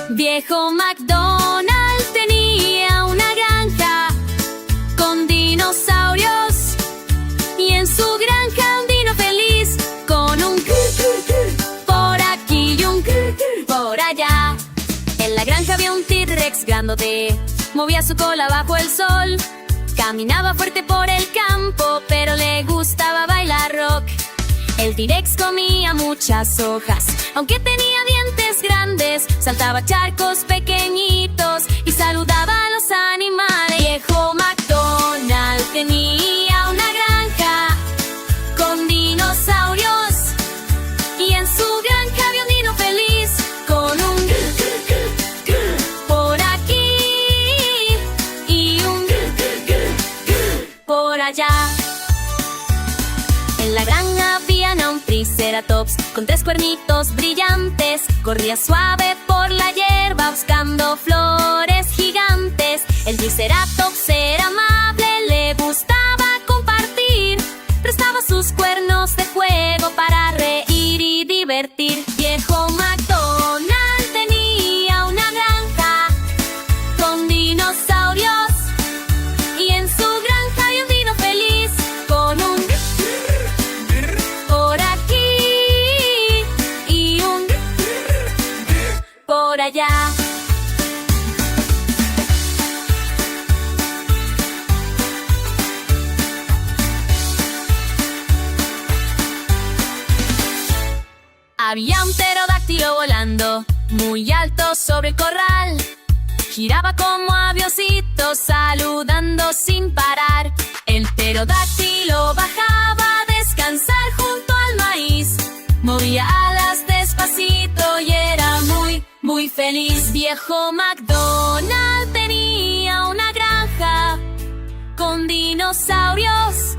Viejo McDonald tenía una granja con dinosaurios y en su granja un dino feliz con un por aquí y un por allá. En la granja había un T-Rex grandote, movía su cola bajo el sol, caminaba fuerte por el campo, pero le gustaba bailar rock. El T-Rex comía muchas hojas, aunque tenía dientes grandes, saltaba charcos pequeñitos y saludaba a los animales. Viejo McDonald tenía una granja con dinosaurios y en su granja había un dino feliz con un por aquí y un por allá. En la granja había un Triceratops con 3 cuernitos brillantes. Corría suave por la hierba buscando flores gigantes. El Triceratops era amable, le gustaba compartir. Prestaba sus cuernos de fuego para reír y divertir. Viejo McDonald tenía una granja con dinosaurios y en su granja había un dino feliz con un por aquí y un por allá. Había un pterodáctilo volando muy alto sobre el corral. Giraba como avioncito saludando sin parar. El pterodáctilo bajaba a descansar junto al maíz. Movía alas despacito y era muy feliz. Viejo McDonald tenía una granja con dinosaurios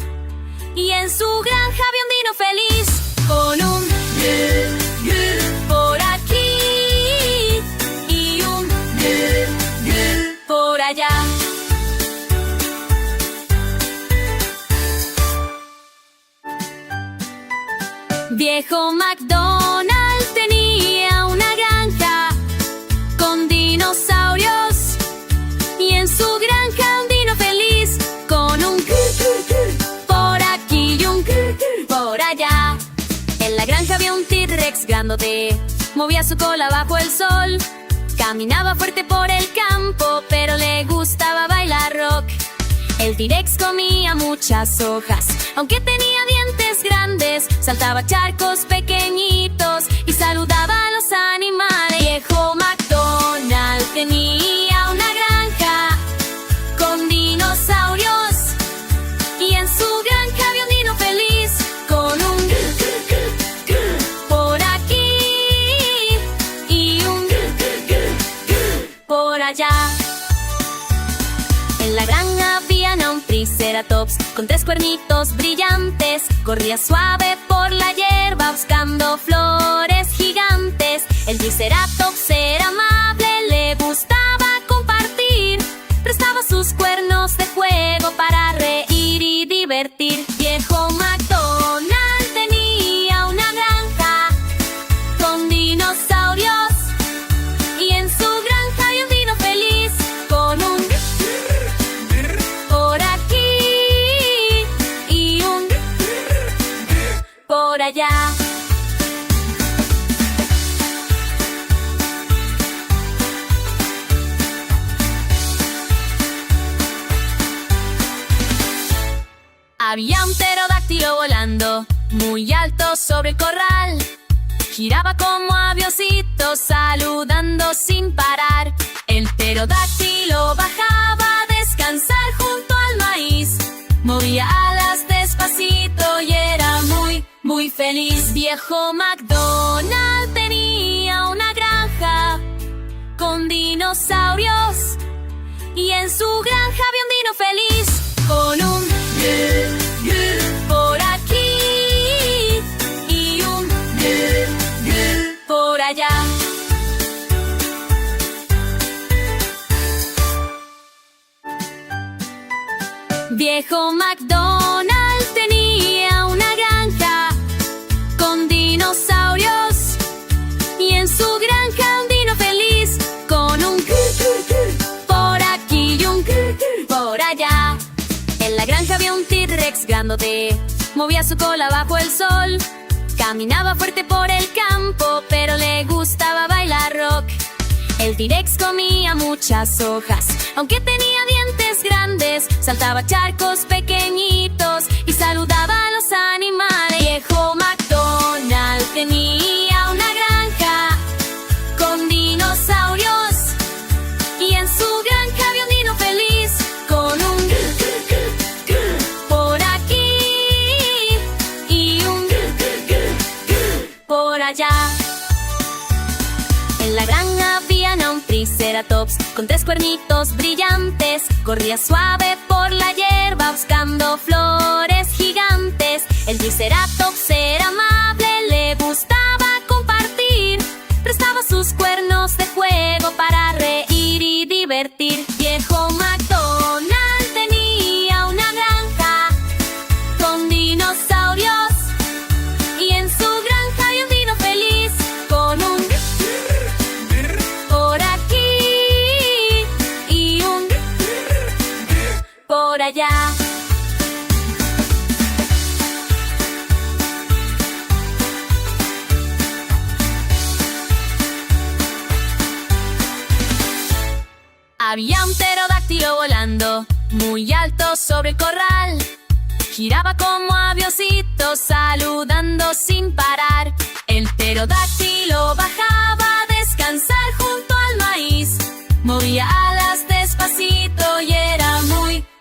y en su granja había un dino feliz con un por aquí y un por allá. Viejo McDonald tenía una granja con dinosaurios y en su granja un dino feliz con un por aquí y un por allá. En la granja había un T-Rex grandote, movía su cola bajo el sol, caminaba fuerte por el campo, pero le gustaba bailar rock. El T-Rex comía muchas hojas, aunque tenía dientes grandes, saltaba charcos pequeñitos y saludaba a los animales. Viejo McDonald tenía una granja con dinosaurios y en su granja había un dino feliz con un por aquí y un por allá. En la granja había un Triceratops con 3 cuernitos brillantes. Corría suave por la hierba buscando flores gigantes. El Triceratops era amable, le gustaba compartir. Prestaba sus cuernos de fuego para reír y divertir. Viejo McDonald tenía una granja con dinosaurios y en su granja había un dino feliz con un por aquí y un por allá. Había un pterodáctilo volando muy alto sobre el corral. Giraba como avioncito saludando sin parar. El pterodáctilo bajaba a descansar junto al maíz. Movía alas despacito y era muy feliz. Viejo McDonald tenía una granja con dinosaurios y en su granja había un dino feliz con un por aquí y un por allá. Viejo McDonald tenía una granja con dinosaurios y en su granja un dino feliz T-Rex grandote movía su cola bajo el sol. Caminaba fuerte por el campo, pero le gustaba bailar rock. El T-Rex comía muchas hojas, aunque tenía dientes grandes. Saltaba charcos pequeñitos y saludaba a los animales. Viejo McDonald tenía una granja con dinosaurios, y en su granja había un dino feliz con un por aquí y un por allá. En la granja había un triceratops con 3 cuernitos brillantes. Corría suave por la hierba buscando flores gigantes. El triceratops era amable, le gustaba compartir. Prestaba sus cuernos de fuego para reír y divertir. Viejo McDonald tenía una granja con dinosaurios, y en su granja había un dino feliz con un por aquí y un por allá. Había un pterodáctilo volando muy alto sobre el corral. Giraba como avioncito saludando sin parar. El pterodáctilo bajaba a descansar junto al maíz. Movía alas despacito y era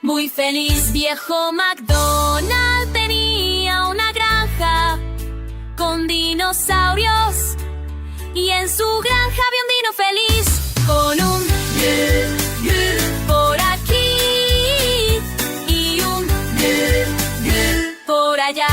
muy feliz. Viejo McDonald tenía una granja con dinosaurios, y en su granja había un dino feliz con un por aquí y un por allá.